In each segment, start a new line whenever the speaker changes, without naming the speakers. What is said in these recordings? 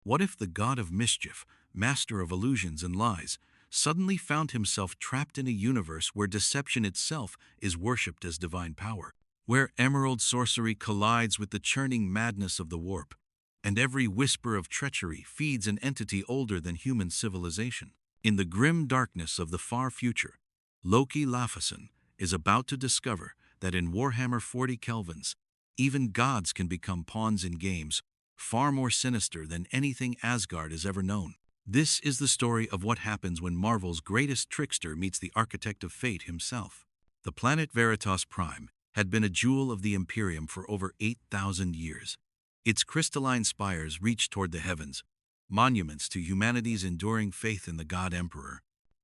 What if the God of Mischief, master of illusions and lies, suddenly found himself trapped in a universe where deception itself is worshipped as divine power, where emerald sorcery collides with the churning madness of the warp, and every whisper of treachery feeds an entity older than human civilization? In the grim darkness of the far future, Loki Laufeyson is about to discover that in Warhammer 40K, even gods can become pawns in games far more sinister than anything Asgard has ever known. This is the story of what happens when Marvel's greatest trickster meets the architect of fate himself. The planet Veritas Prime had been a jewel of the Imperium for over 8,000 years. Its crystalline spires reached toward the heavens, monuments to humanity's enduring faith in the God Emperor.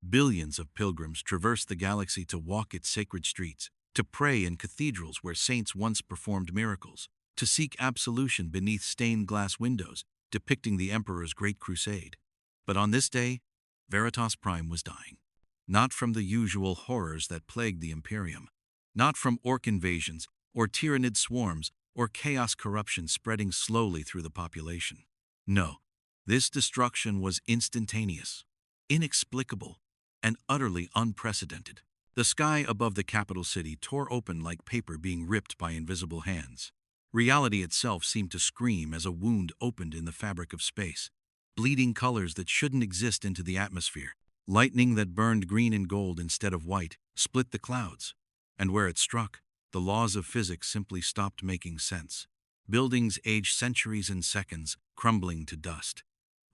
Billions of pilgrims traversed the galaxy to walk its sacred streets, to pray in cathedrals where saints once performed miracles, to seek absolution beneath stained glass windows depicting the Emperor's great crusade. But on this day, Veritas Prime was dying. Not from the usual horrors that plagued the Imperium, not from orc invasions or tyrannid swarms or chaos corruption spreading slowly through the population. No, this destruction was instantaneous, inexplicable, and utterly unprecedented. The sky above the capital city tore open like paper being ripped by invisible hands. Reality itself seemed to scream as a wound opened in the fabric of space, bleeding colors that shouldn't exist into the atmosphere. Lightning that burned green and gold instead of white split the clouds, and where it struck, the laws of physics simply stopped making sense. Buildings aged centuries and seconds, crumbling to dust.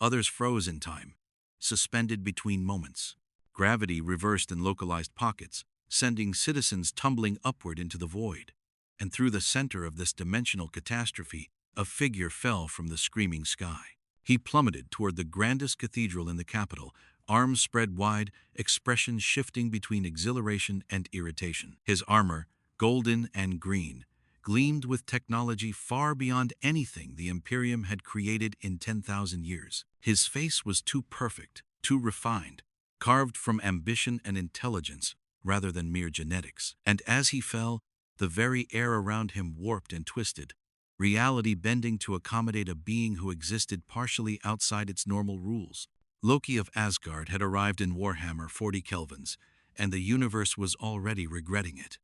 Others froze in time, suspended between moments. Gravity reversed in localized pockets, sending citizens tumbling upward into the void. And through the center of this dimensional catastrophe, a figure fell from the screaming sky. He plummeted toward the grandest cathedral in the capital, arms spread wide, expression shifting between exhilaration and irritation. His armor, golden and green, gleamed with technology far beyond anything the Imperium had created in 10,000 years. His face was too perfect, too refined, carved from ambition and intelligence rather than mere genetics. And as he fell, the very air around him warped and twisted, reality bending to accommodate a being who existed partially outside its normal rules. Loki of Asgard had arrived in Warhammer 40K, and the universe was already regretting it.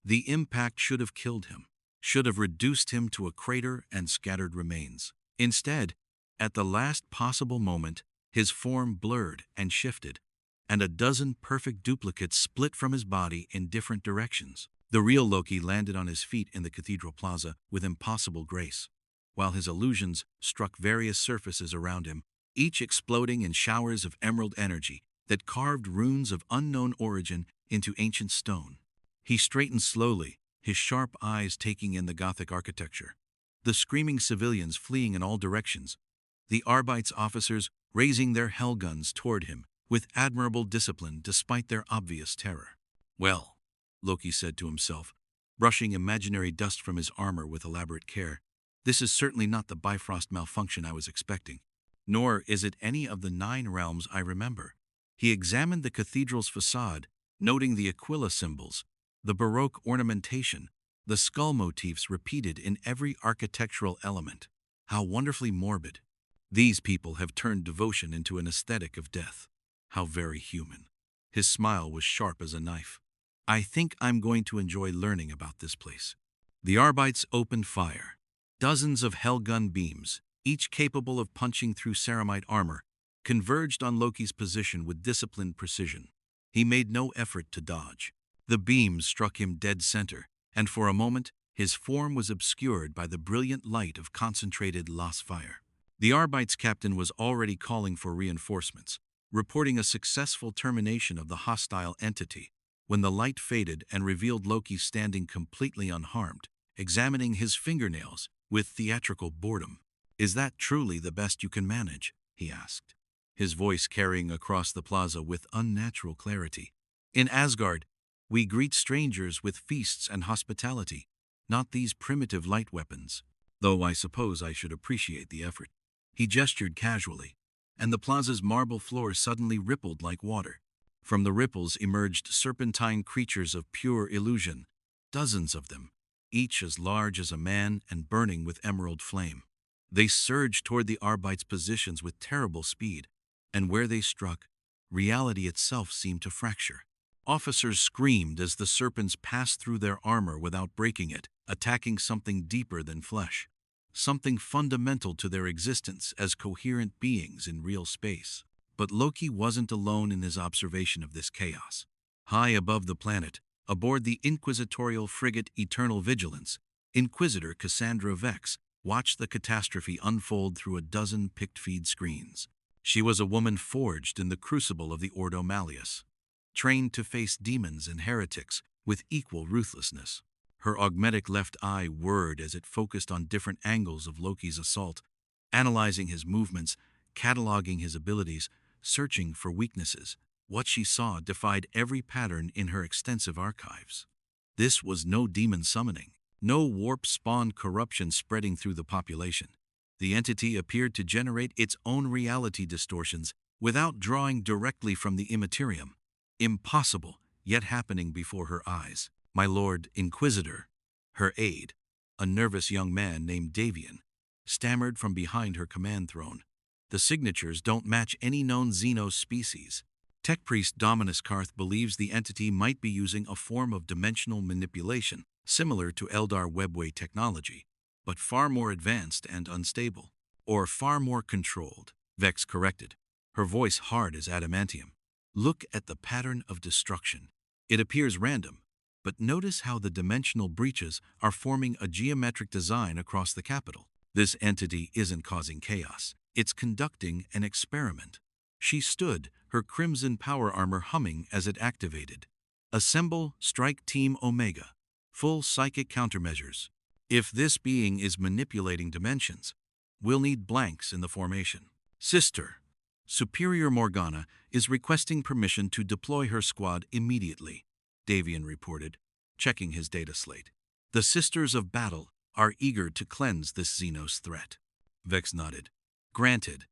The impact should have killed him, should have reduced him to a crater and scattered remains. Instead, at the last possible moment, his form blurred and shifted, and a dozen perfect duplicates split from his body in different directions. The real Loki landed on his feet in the cathedral plaza with impossible grace, while his illusions struck various surfaces around him, each exploding in showers of emerald energy that carved runes of unknown origin into ancient stone. He straightened slowly, his sharp eyes taking in the Gothic architecture, the screaming civilians fleeing in all directions, the Arbites officers raising their hellguns toward him with admirable discipline despite their obvious terror. Well, Loki said to himself, brushing imaginary dust from his armor with elaborate care, this is certainly not the Bifrost malfunction I was expecting, nor is it any of the 9 realms I remember. He examined the cathedral's facade, noting the Aquila symbols, the Baroque ornamentation, the skull motifs repeated in every architectural element. How wonderfully morbid. These people have turned devotion into an aesthetic of death. How very human. His smile was sharp as a knife. I think I'm going to enjoy learning about this place. The Arbites opened fire. Dozens of hellgun beams, each capable of punching through ceramite armor, converged on Loki's position with disciplined precision. He made no effort to dodge. The beams struck him dead center, and for a moment, his form was obscured by the brilliant light of concentrated Las fire. The Arbites captain was already calling for reinforcements, reporting a successful termination of the hostile entity, when the light faded and revealed Loki standing completely unharmed, examining his fingernails with theatrical boredom. Is that truly the best you can manage? He asked, his voice carrying across the plaza with unnatural clarity. In Asgard, we greet strangers with feasts and hospitality, not these primitive light weapons, though I suppose I should appreciate the effort. He gestured casually, and the plaza's marble floor suddenly rippled like water. From the ripples emerged serpentine creatures of pure illusion, dozens of them, each as large as a man and burning with emerald flame. They surged toward the Arbites' positions with terrible speed, and where they struck, reality itself seemed to fracture. Officers screamed as the serpents passed through their armor without breaking it, attacking something deeper than flesh, something fundamental to their existence as coherent beings in real space. But Loki wasn't alone in his observation of this chaos. High above the planet, aboard the inquisitorial frigate Eternal Vigilance, Inquisitor Cassandra Vex watched the catastrophe unfold through a dozen picked-feed screens. She was a woman forged in the crucible of the Ordo Malleus, trained to face demons and heretics with equal ruthlessness. Her augmetic left eye whirred as it focused on different angles of Loki's assault, analyzing his movements, cataloging his abilities, searching for weaknesses. What she saw defied every pattern in her extensive archives. This was no demon summoning, no warp-spawned corruption spreading through the population. The entity appeared to generate its own reality distortions without drawing directly from the immaterium. Impossible, yet happening before her eyes. My Lord Inquisitor, her aide, a nervous young man named Davian, stammered from behind her command throne. The signatures don't match any known Xenos species. Tech priest Dominus Karth believes the entity might be using a form of dimensional manipulation, similar to Eldar webway technology, but far more advanced and unstable. Or far more controlled, Vex corrected, her voice hard as adamantium. Look at the pattern of destruction. It appears random, but notice how the dimensional breaches are forming a geometric design across the capital. This entity isn't causing chaos. It's conducting an experiment. She stood, her crimson power armor humming as it activated. Assemble Strike Team Omega. Full psychic countermeasures. If this being is manipulating dimensions, we'll need blanks in the formation. Sister, Superior Morgana is requesting permission to deploy her squad immediately, Davian reported, checking his data slate. The Sisters of Battle are eager to cleanse this Xenos threat. Vex nodded. Granted,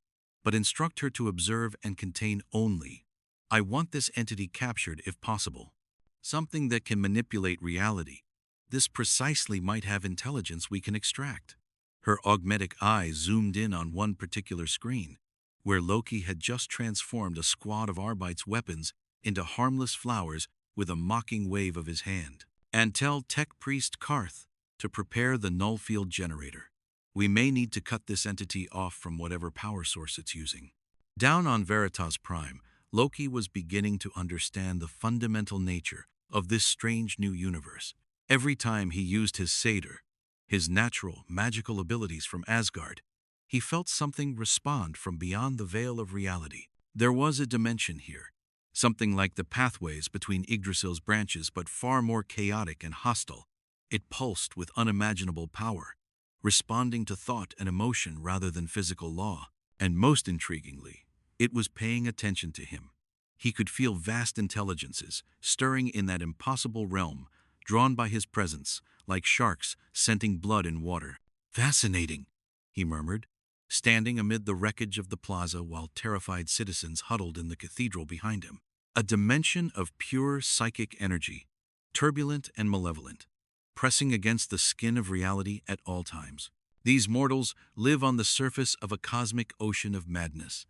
but instruct her to observe and contain only. I want this entity captured if possible. Something that can manipulate reality. This precisely might have intelligence we can extract. Her augmetic eye zoomed in on one particular screen, where Loki had just transformed a squad of Arbites' weapons into harmless flowers with a mocking wave of his hand. And tell Tech Priest Karth to prepare the null field generator. We may need to cut this entity off from whatever power source it's using. Down on Veritas Prime, Loki was beginning to understand the fundamental nature of this strange new universe. Every time he used his satyr, his natural, magical abilities from Asgard, he felt something respond from beyond the veil of reality. There was a dimension here, something like the pathways between Yggdrasil's branches, but far more chaotic and hostile. It pulsed with unimaginable power, responding to thought and emotion rather than physical law. And most intriguingly, it was paying attention to him. He could feel vast intelligences stirring in that impossible realm, drawn by his presence, like sharks scenting blood in water. Fascinating, he murmured, standing amid the wreckage of the plaza while terrified citizens huddled in the cathedral behind him. A dimension of pure psychic energy, turbulent and malevolent, pressing against the skin of reality at all times. These mortals live on the surface of a cosmic ocean of madness,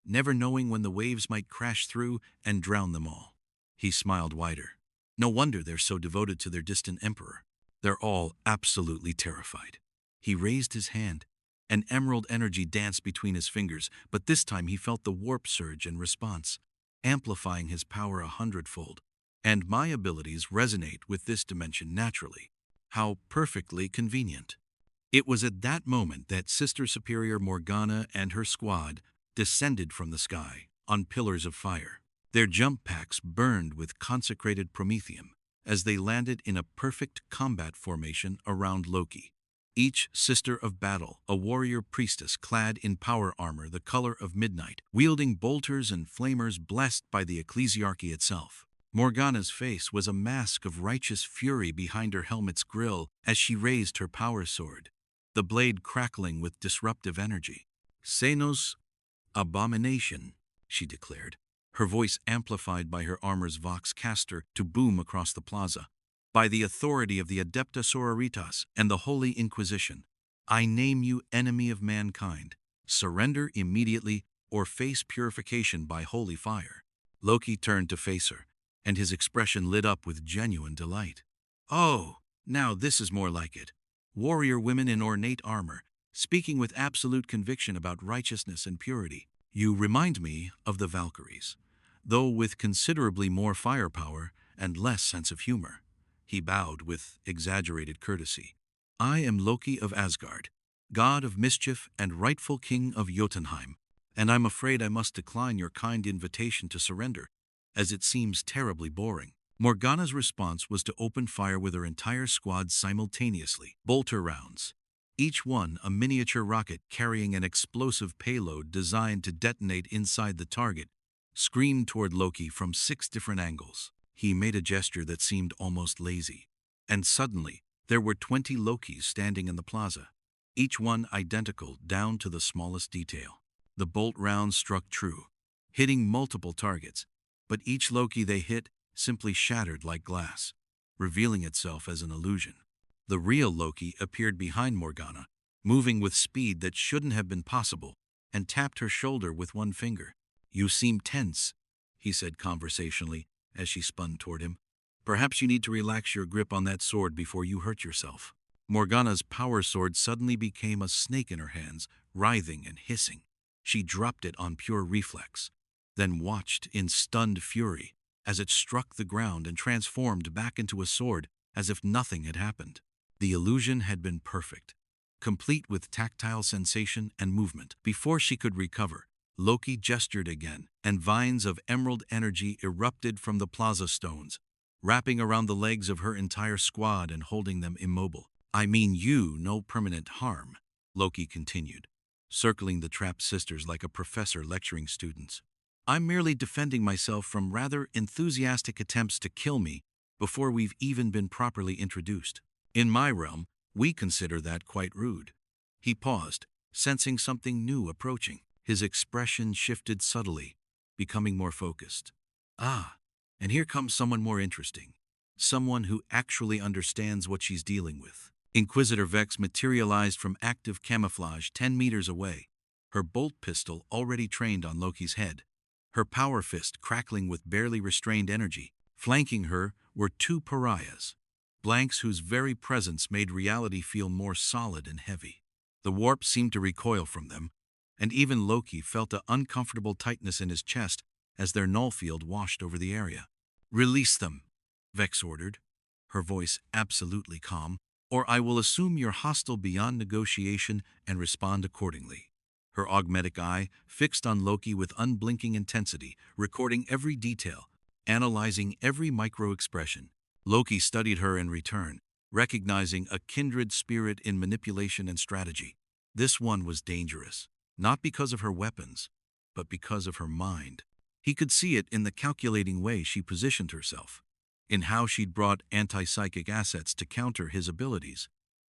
never knowing when the waves might crash through and drown them all. He smiled wider. No wonder they're so devoted to their distant emperor. They're all absolutely terrified. He raised his hand. An emerald energy danced between his fingers, but this time he felt the warp surge in response, amplifying his power 100-fold. And my abilities resonate with this dimension naturally. How perfectly convenient. It was at that moment that Sister Superior Morgana and her squad descended from the sky on pillars of fire. Their jump packs burned with consecrated promethium as they landed in a perfect combat formation around Loki. Each Sister of Battle, a warrior priestess clad in power armor the color of midnight, wielding bolters and flamers blessed by the ecclesiarchy itself. Morgana's face was a mask of righteous fury behind her helmet's grill as she raised her power sword, the blade crackling with disruptive energy. Xenos abomination, she declared, her voice amplified by her armor's vox caster to boom across the plaza. By the authority of the Adepta Sororitas and the Holy Inquisition, I name you enemy of mankind. Surrender immediately or face purification by holy fire." Loki turned to face her, and his expression lit up with genuine delight. "Oh, now this is more like it. Warrior women in ornate armor, speaking with absolute conviction about righteousness and purity. You remind me of the Valkyries, though with considerably more firepower and less sense of humor." He bowed with exaggerated courtesy. "I am Loki of Asgard, God of Mischief and rightful king of Jotunheim, and I'm afraid I must decline your kind invitation to surrender, as it seems terribly boring." Morgana's response was to open fire with her entire squad simultaneously, bolter rounds, each one a miniature rocket carrying an explosive payload designed to detonate inside the target, screamed toward Loki from 6 different angles. He made a gesture that seemed almost lazy, and suddenly there were 20 Lokis standing in the plaza, each one identical down to the smallest detail. The bolt rounds struck true, hitting multiple targets, but each Loki they hit simply shattered like glass, revealing itself as an illusion. The real Loki appeared behind Morgana, moving with speed that shouldn't have been possible, and tapped her shoulder with one finger. "You seem tense," he said conversationally as she spun toward him. "Perhaps you need to relax your grip on that sword before you hurt yourself." Morgana's power sword suddenly became a snake in her hands, writhing and hissing. She dropped it on pure reflex, then watched in stunned fury as it struck the ground and transformed back into a sword as if nothing had happened. The illusion had been perfect, complete with tactile sensation and movement. Before she could recover, Loki gestured again, and vines of emerald energy erupted from the plaza stones, wrapping around the legs of her entire squad and holding them immobile. "I mean you no permanent harm," Loki continued, circling the trapped sisters like a professor lecturing students. "I'm merely defending myself from rather enthusiastic attempts to kill me before we've even been properly introduced. In my realm, we consider that quite rude." He paused, sensing something new approaching. His expression shifted subtly, becoming more focused. "Ah, and here comes someone more interesting. Someone who actually understands what she's dealing with." Inquisitor Vex materialized from active camouflage 10 meters away, her bolt pistol already trained on Loki's head, her power fist crackling with barely restrained energy. Flanking her were 2 pariahs, blanks whose very presence made reality feel more solid and heavy. The warp seemed to recoil from them, and even Loki felt an uncomfortable tightness in his chest as their null field washed over the area. "Release them," Vex ordered, her voice absolutely calm, "or I will assume you're hostile beyond negotiation and respond accordingly." Her augmetic eye fixed on Loki with unblinking intensity, recording every detail, analyzing every micro-expression. Loki studied her in return, recognizing a kindred spirit in manipulation and strategy. This one was dangerous, not because of her weapons, but because of her mind. He could see it in the calculating way she positioned herself, in how she'd brought anti-psychic assets to counter his abilities,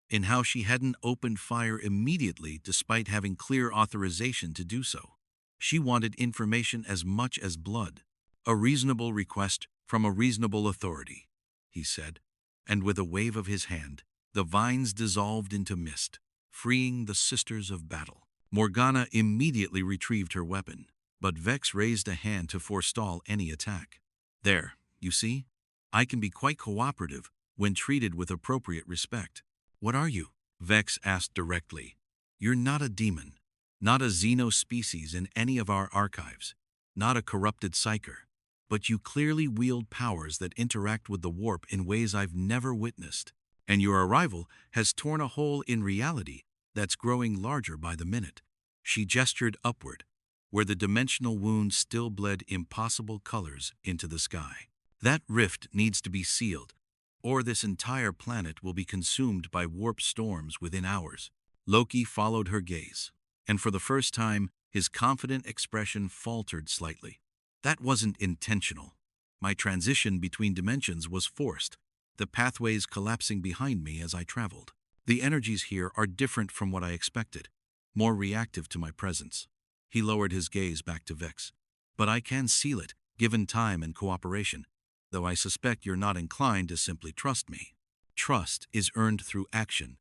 in how she hadn't opened fire immediately despite having clear authorization to do so. She wanted information as much as blood. "A reasonable request from a reasonable authority," he said, and with a wave of his hand, the vines dissolved into mist, freeing the sisters of battle. Morgana immediately retrieved her weapon, but Vex raised a hand to forestall any attack. "There, you see? I can be quite cooperative when treated with appropriate respect." "What are you?" Vex asked directly. "You're not a demon, not a xenospecies in any of our archives, not a corrupted psyker, but you clearly wield powers that interact with the warp in ways I've never witnessed, and your arrival has torn a hole in reality that's growing larger by the minute." She gestured upward, where the dimensional wound still bled impossible colors into the sky. "That rift needs to be sealed, or this entire planet will be consumed by warp storms within hours." Loki followed her gaze, and for the first time, his confident expression faltered slightly. "That wasn't intentional. My transition between dimensions was forced, the pathways collapsing behind me as I traveled. The energies here are different from what I expected, more reactive to my presence." He lowered his gaze back to Vex. "But I can seal it, given time and cooperation, though I suspect you're not inclined to simply trust me." "Trust is earned through action,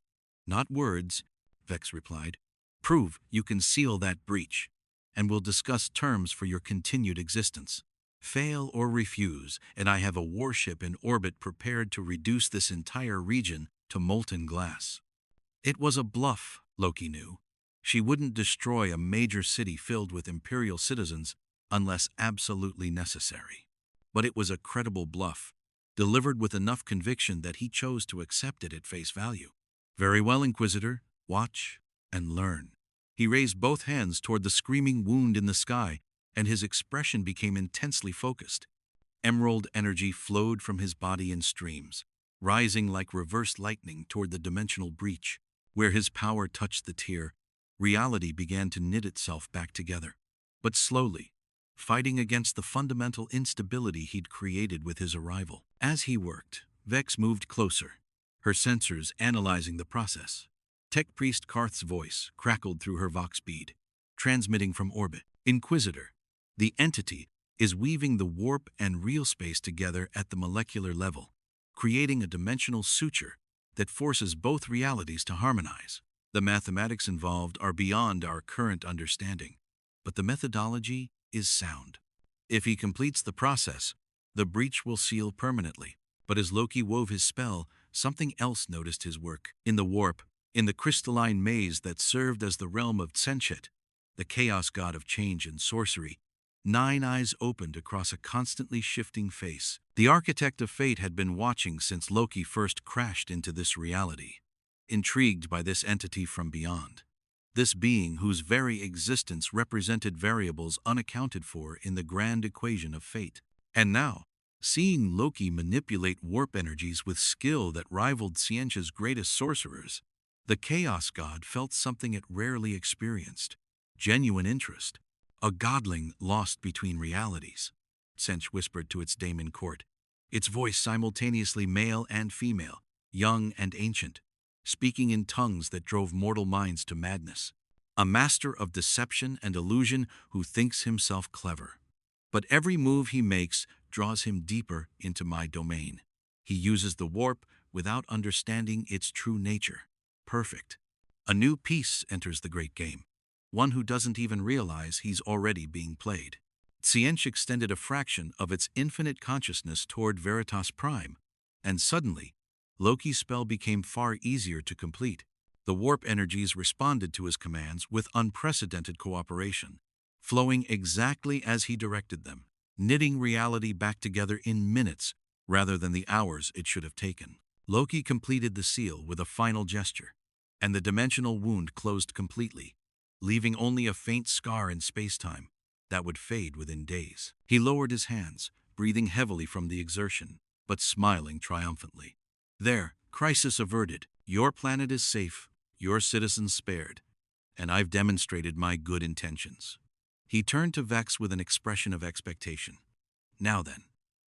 not words," Vex replied. Prove you can seal that breach, and we'll discuss terms for your continued existence. Fail or refuse, and I have a warship in orbit prepared to reduce this entire region to molten glass. It was a bluff, Loki knew. She wouldn't destroy a major city filled with Imperial citizens unless absolutely necessary. But it was a credible bluff, delivered with enough conviction that he chose to accept it at face value. Very well, Inquisitor. Watch and learn. He raised both hands toward the screaming wound in the sky, and his expression became intensely focused. Emerald energy flowed from his body in streams, rising like reverse lightning toward the dimensional breach. Where his power touched the tier, reality began to knit itself back together. But slowly, fighting against the fundamental instability he'd created with his arrival. As he worked, Vex moved closer, her sensors analyzing the process. Tech Priest Karth's voice crackled through her vox bead, transmitting from orbit. Inquisitor, the entity, is weaving the warp and real space together at the molecular level, creating a dimensional suture that forces both realities to harmonize. The mathematics involved are beyond our current understanding, but the methodology is sound. If he completes the process, the breach will seal permanently. But as Loki wove his spell, something else noticed his work. In the warp, in the crystalline maze that served as the realm of Tzeentch, the chaos god of change and sorcery, 9 eyes opened across a constantly shifting face. The architect of fate had been watching since Loki first crashed into this reality, intrigued by this entity from beyond. This being whose very existence represented variables unaccounted for in the grand equation of fate. And now, seeing Loki manipulate warp energies with skill that rivaled Tzeentch's greatest sorcerers, the Chaos God felt something it rarely experienced: genuine interest. A godling lost between realities, Tzeentch whispered to its daemon court, its voice simultaneously male and female, young and ancient, speaking in tongues that drove mortal minds to madness. A master of deception and illusion who thinks himself clever. But every move he makes draws him deeper into my domain. He uses the warp without understanding its true nature. Perfect. A new piece enters the great game, one who doesn't even realize he's already being played. Tzeentch extended a fraction of its infinite consciousness toward Veritas Prime, and suddenly, Loki's spell became far easier to complete. The warp energies responded to his commands with unprecedented cooperation, flowing exactly as he directed them, knitting reality back together in minutes rather than the hours it should have taken. Loki completed the seal with a final gesture, and the dimensional wound closed completely, leaving only a faint scar in space-time that would fade within days. He lowered his hands, breathing heavily from the exertion, but smiling triumphantly. There, crisis averted. Your planet is safe, your citizens spared, and I've demonstrated my good intentions. He turned to Vex with an expression of expectation. Now then,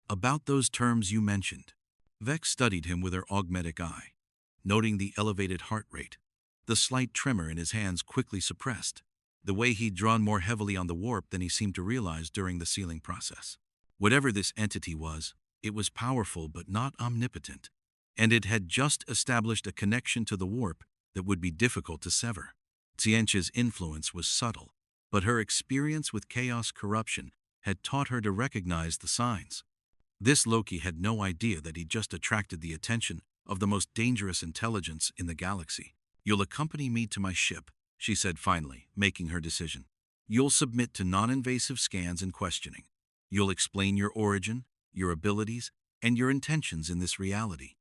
about those terms you mentioned. Vex studied him with her augmetic eye, noting the elevated heart rate, the slight tremor in his hands quickly suppressed, the way he'd drawn more heavily on the warp than he seemed to realize during the sealing process. Whatever this entity was, it was powerful but not omnipotent, and it had just established a connection to the warp that would be difficult to sever. Tzeentch's influence was subtle, but her experience with chaos corruption had taught her to recognize the signs. This Loki had no idea that he'd just attracted the attention of the most dangerous intelligence in the galaxy. You'll accompany me to my ship, she said finally, making her decision. You'll submit to non-invasive scans and questioning. You'll explain your origin, your abilities, and your intentions in this reality.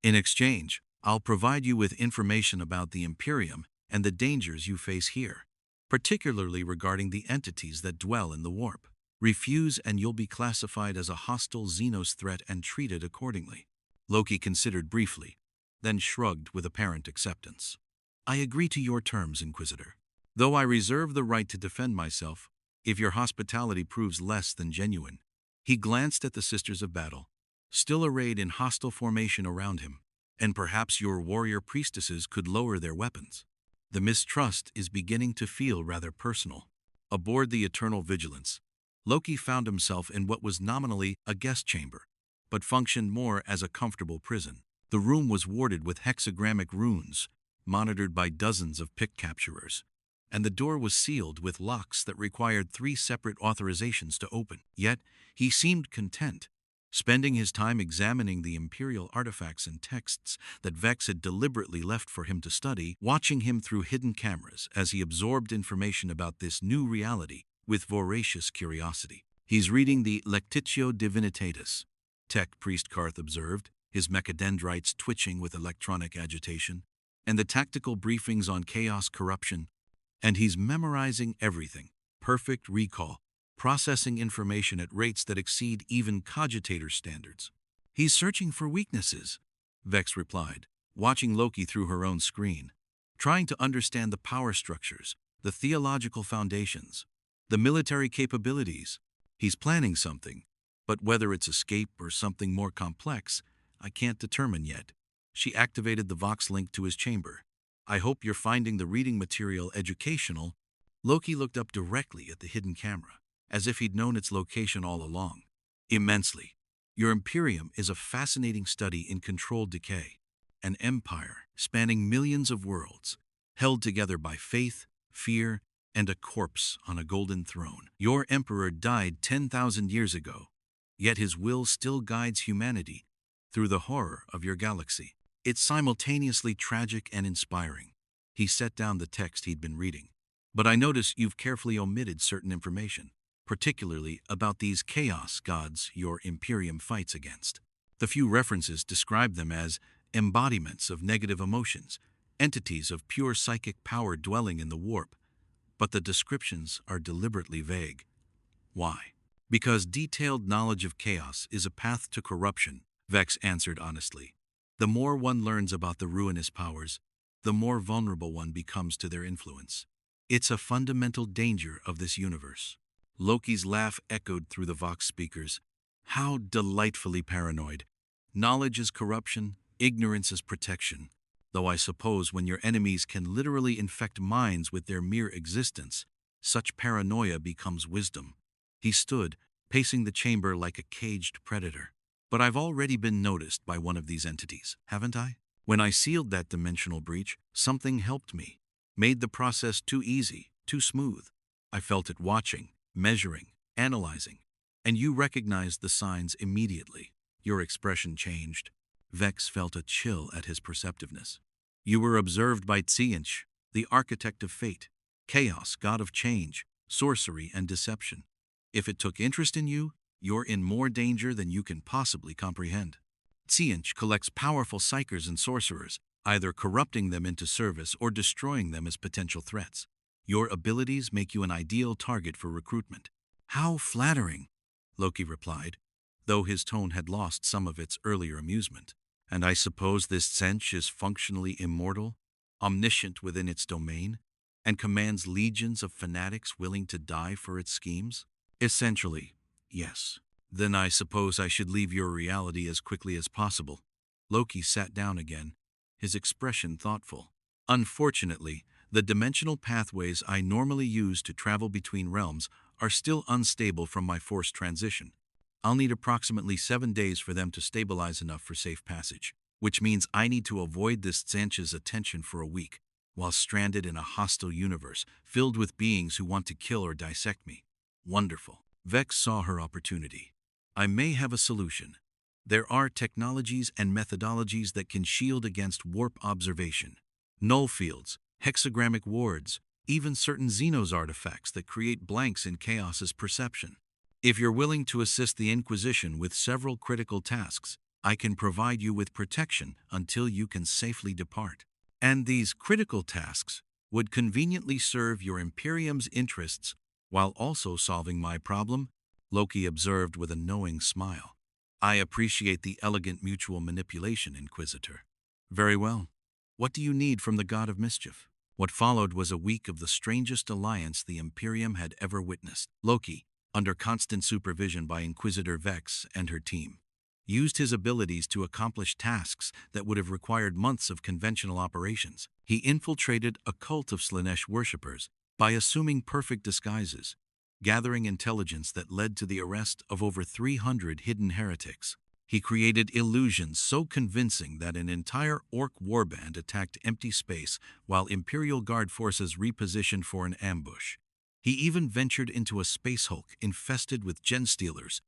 In exchange, I'll provide you with information about the Imperium and the dangers you face here, particularly regarding the entities that dwell in the warp. Refuse and you'll be classified as a hostile Xenos threat and treated accordingly. Loki considered briefly, then shrugged with apparent acceptance. I agree to your terms, Inquisitor, though I reserve the right to defend myself if your hospitality proves less than genuine. He glanced at the Sisters of Battle, still arrayed in hostile formation around him, and perhaps your warrior priestesses could lower their weapons. The mistrust is beginning to feel rather personal. Aboard the Eternal Vigilance, Loki found himself in what was nominally a guest chamber, but functioned more as a comfortable prison. The room was warded with hexagrammic runes, monitored by dozens of pick capturers. And the door was sealed with locks that required 3 separate authorizations to open. Yet, he seemed content, spending his time examining the Imperial artifacts and texts that Vex had deliberately left for him to study, watching him through hidden cameras as he absorbed information about this new reality with voracious curiosity. "He's reading the Lectitio Divinitatis," Tech Priest Karth observed, his mechadendrites twitching with electronic agitation, "and the tactical briefings on chaos corruption. And he's memorizing everything. Perfect recall, processing information at rates that exceed even cogitator standards." "He's searching for weaknesses," Vex replied, watching Loki through her own screen, "trying to understand the power structures, the theological foundations, the military capabilities. He's planning something, but whether it's escape or something more complex, I can't determine yet." She activated the Vox link to his chamber. "I hope you're finding the reading material educational." Loki looked up directly at the hidden camera, as if he'd known its location all along. "Immensely. Your Imperium is a fascinating study in controlled decay, an empire spanning millions of worlds, held together by faith, fear, and a corpse on a golden throne. Your emperor died 10,000 years ago, yet his will still guides humanity through the horror of your galaxy. It's simultaneously tragic and inspiring." He set down the text he'd been reading. "But I notice you've carefully omitted certain information, particularly about these chaos gods your Imperium fights against. The few references describe them as embodiments of negative emotions, entities of pure psychic power dwelling in the warp, but the descriptions are deliberately vague. Why?" "Because detailed knowledge of chaos is a path to corruption," Vex answered honestly. "The more one learns about the ruinous powers, the more vulnerable one becomes to their influence. It's a fundamental danger of this universe." Loki's laugh echoed through the Vox speakers. "How delightfully paranoid. Knowledge is corruption, ignorance is protection. Though I suppose when your enemies can literally infect minds with their mere existence, such paranoia becomes wisdom." He stood, pacing the chamber like a caged predator. "But I've already been noticed by one of these entities, haven't I? When I sealed that dimensional breach, something helped me, made the process too easy, too smooth. I felt it watching, measuring, analyzing. And you recognized the signs immediately." Your expression changed. Vex felt a chill at his perceptiveness. "You were observed by Tzeentch, the architect of fate, chaos, god of change, sorcery, and deception. If it took interest in you, you're in more danger than you can possibly comprehend. Tzeentch collects powerful psychers and sorcerers, either corrupting them into service or destroying them as potential threats. Your abilities make you an ideal target for recruitment." "How flattering," Loki replied, though his tone had lost some of its earlier amusement. "And I suppose this Tzeentch is functionally immortal, omniscient within its domain, and commands legions of fanatics willing to die for its schemes?" "Essentially, yes." "Then I suppose I should leave your reality as quickly as possible." Loki sat down again, his expression thoughtful. "Unfortunately, the dimensional pathways I normally use to travel between realms are still unstable from my forced transition. I'll need approximately 7 days for them to stabilize enough for safe passage, which means I need to avoid this Tzeentch's attention for a week, while stranded in a hostile universe filled with beings who want to kill or dissect me." "Wonderful." Vex saw her opportunity. "I may have a solution. There are technologies and methodologies that can shield against warp observation. Null fields, hexagrammic wards, even certain Xenos artifacts that create blanks in Chaos's perception. If you're willing to assist the Inquisition with several critical tasks, I can provide you with protection until you can safely depart. And these critical tasks would conveniently serve your Imperium's interests while also solving my problem," Loki observed with a knowing smile. "I appreciate the elegant mutual manipulation, Inquisitor." "Very well. What do you need from the God of Mischief?" What followed was a week of the strangest alliance the Imperium had ever witnessed. Loki, under constant supervision by Inquisitor Vex and her team, used his abilities to accomplish tasks that would have required months of conventional operations. He infiltrated a cult of Slaanesh worshippers by assuming perfect disguises, gathering intelligence that led to the arrest of over 300 hidden heretics. He created illusions so convincing that an entire orc warband attacked empty space while Imperial Guard forces repositioned for an ambush. He even ventured into a space hulk infested with genstealers,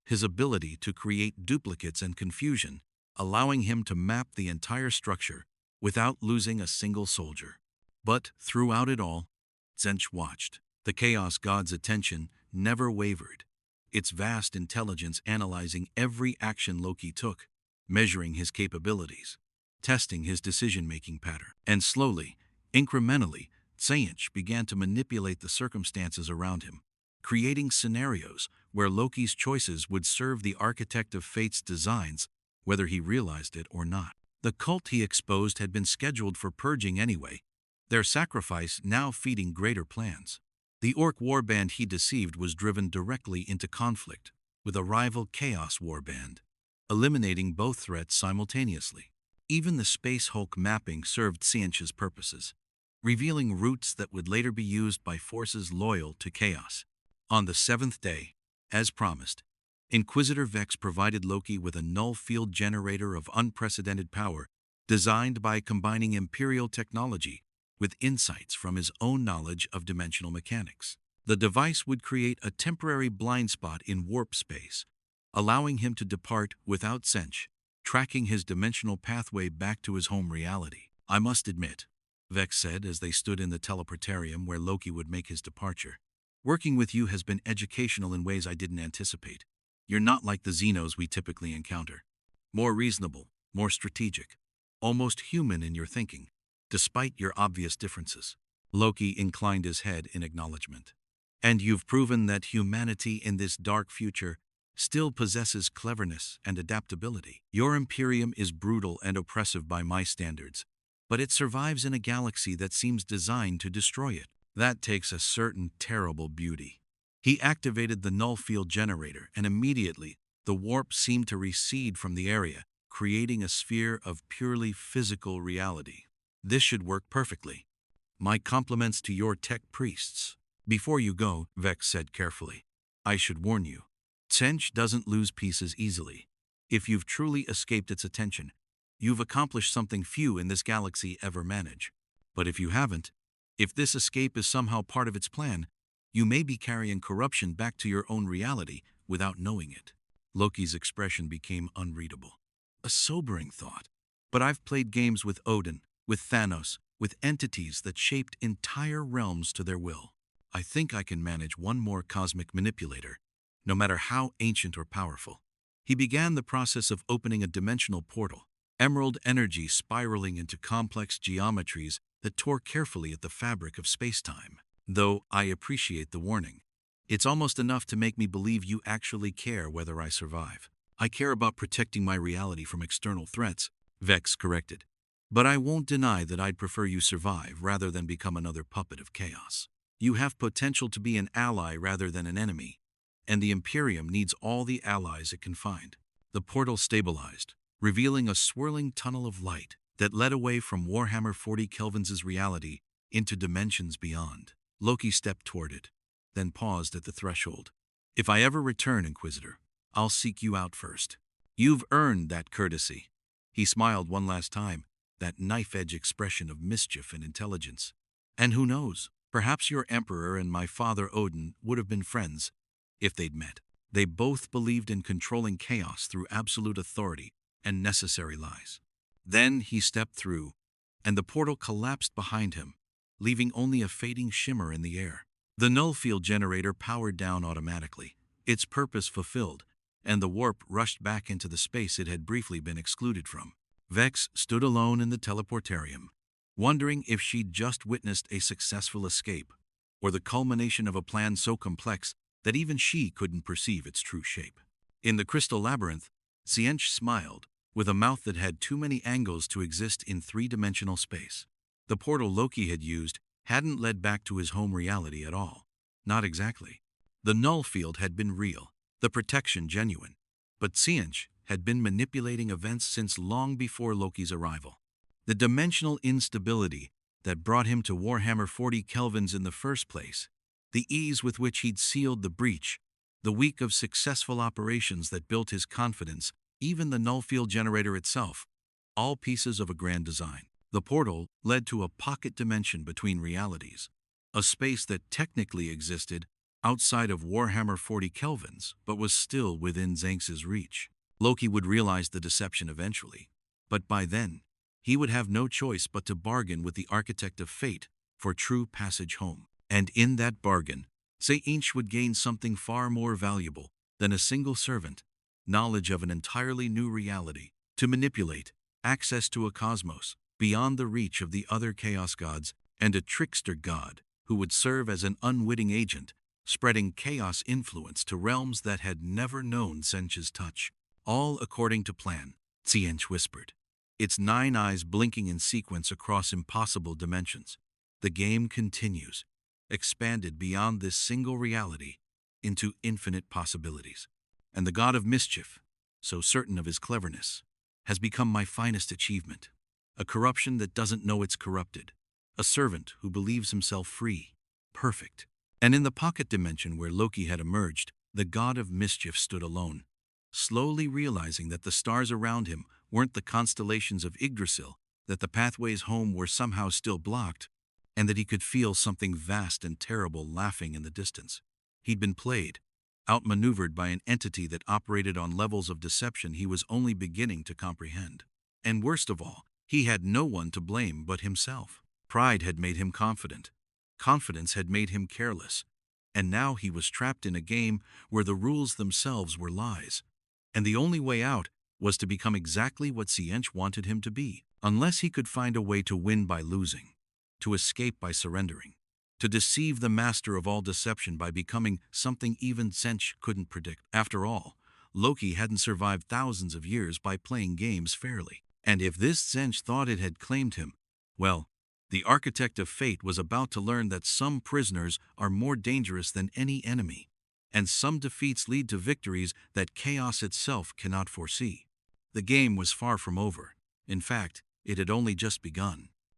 his ability to create duplicates and confusion, allowing him to map the entire structure without losing a single soldier. But throughout it all, Tzeentch watched. The Chaos God's attention never wavered, its vast intelligence analyzing every action Loki took, measuring his capabilities, testing his decision-making pattern. And slowly, incrementally, Tzeentch began to manipulate the circumstances around him, creating scenarios where Loki's choices would serve the architect of fate's designs, whether he realized it or not. The cult he exposed had been scheduled for purging anyway, their sacrifice now feeding greater plans. The orc warband he deceived was driven directly into conflict with a rival chaos warband, eliminating both threats simultaneously. Even the space hulk mapping served Tzeentch's purposes, revealing routes that would later be used by forces loyal to chaos. On the seventh day, as promised, Inquisitor Vex provided Loki with a null field generator of unprecedented power, designed by combining Imperial technology with insights from his own knowledge of dimensional mechanics. The device would create a temporary blind spot in warp space, allowing him to depart without Tzeentch, tracking his dimensional pathway back to his home reality. "I must admit," Vex said as they stood in the teleportarium where Loki would make his departure, "working with you has been educational in ways I didn't anticipate. You're not like the Xenos we typically encounter. More reasonable, more strategic, almost human in your thinking, despite your obvious differences." Loki inclined his head in acknowledgement. "And you've proven that humanity in this dark future still possesses cleverness and adaptability. Your Imperium is brutal and oppressive by my standards, but it survives in a galaxy that seems designed to destroy it. That takes a certain terrible beauty." He activated the null field generator, and immediately the warp seemed to recede from the area, creating a sphere of purely physical reality. "This should work perfectly. My compliments to your tech priests." "Before you go," Vex said carefully, "I should warn you. Tzeentch doesn't lose pieces easily. If you've truly escaped its attention, you've accomplished something few in this galaxy ever manage. But if you haven't, if this escape is somehow part of its plan, you may be carrying corruption back to your own reality without knowing it." Loki's expression became unreadable. A sobering thought. "But I've played games with Odin, with Thanos, with entities that shaped entire realms to their will. I think I can manage one more cosmic manipulator, no matter how ancient or powerful." He began the process of opening a dimensional portal, emerald energy spiraling into complex geometries that tore carefully at the fabric of space-time. "Though I appreciate the warning, it's almost enough to make me believe you actually care whether I survive." "I care about protecting my reality from external threats," Vex corrected. "But I won't deny that I'd prefer you survive rather than become another puppet of chaos. You have potential to be an ally rather than an enemy, and the Imperium needs all the allies it can find." The portal stabilized, revealing a swirling tunnel of light that led away from Warhammer 40K's reality into dimensions beyond. Loki stepped toward it, then paused at the threshold. "If I ever return, Inquisitor, I'll seek you out first. You've earned that courtesy." He smiled one last time, that knife-edge expression of mischief and intelligence. "And who knows, perhaps your Emperor and my father Odin would have been friends if they'd met. They both believed in controlling chaos through absolute authority and necessary lies." Then he stepped through, and the portal collapsed behind him, leaving only a fading shimmer in the air. The null field generator powered down automatically, its purpose fulfilled, and the warp rushed back into the space it had briefly been excluded from. Vex stood alone in the teleportarium, wondering if she'd just witnessed a successful escape, or the culmination of a plan so complex that even she couldn't perceive its true shape. In the crystal labyrinth, Tzeentch smiled, with a mouth that had too many angles to exist in three-dimensional space. The portal Loki had used hadn't led back to his home reality at all. Not exactly. The null field had been real, the protection genuine, but Tzeentch had been manipulating events since long before Loki's arrival. The dimensional instability that brought him to Warhammer 40K in the first place, the ease with which he'd sealed the breach, the week of successful operations that built his confidence even the null field generator itself, all pieces of a grand design. The portal led to a pocket dimension between realities, a space that technically existed outside of Warhammer 40 Kelvins, but was still within Tzeentch's reach. Loki would realize the deception eventually, but by then, he would have no choice but to bargain with the Architect of Fate for true passage home. And in that bargain, Tzeentch would gain something far more valuable than a single servant, knowledge of an entirely new reality, to manipulate, access to a cosmos beyond the reach of the other chaos gods, and a trickster god who would serve as an unwitting agent, spreading chaos influence to realms that had never known Tzeentch's touch. All according to plan, Tzeentch whispered, its 9 eyes blinking in sequence across impossible dimensions. The game continues, expanded beyond this single reality into infinite possibilities. And the God of Mischief, so certain of his cleverness, has become my finest achievement. A corruption that doesn't know it's corrupted. A servant who believes himself free. Perfect. And in the pocket dimension where Loki had emerged, the God of Mischief stood alone, slowly realizing that the stars around him weren't the constellations of Yggdrasil, that the pathways home were somehow still blocked, and that he could feel something vast and terrible laughing in the distance. He'd been played, outmaneuvered by an entity that operated on levels of deception he was only beginning to comprehend. And worst of all, he had no one to blame but himself. Pride had made him confident. Confidence had made him careless. And now he was trapped in a game where the rules themselves were lies. And the only way out was to become exactly what Tzeentch wanted him to be, unless he could find a way to win by losing, to escape by surrendering, to deceive the master of all deception by becoming something even Tzeentch couldn't predict. After all, Loki hadn't survived thousands of years by playing games fairly. And if this Tzeentch thought it had claimed him, well, the Architect of Fate was about to learn that some prisoners are more dangerous than any enemy, and some defeats lead to victories that chaos itself cannot foresee. The game was far from over. In fact, it had only just begun.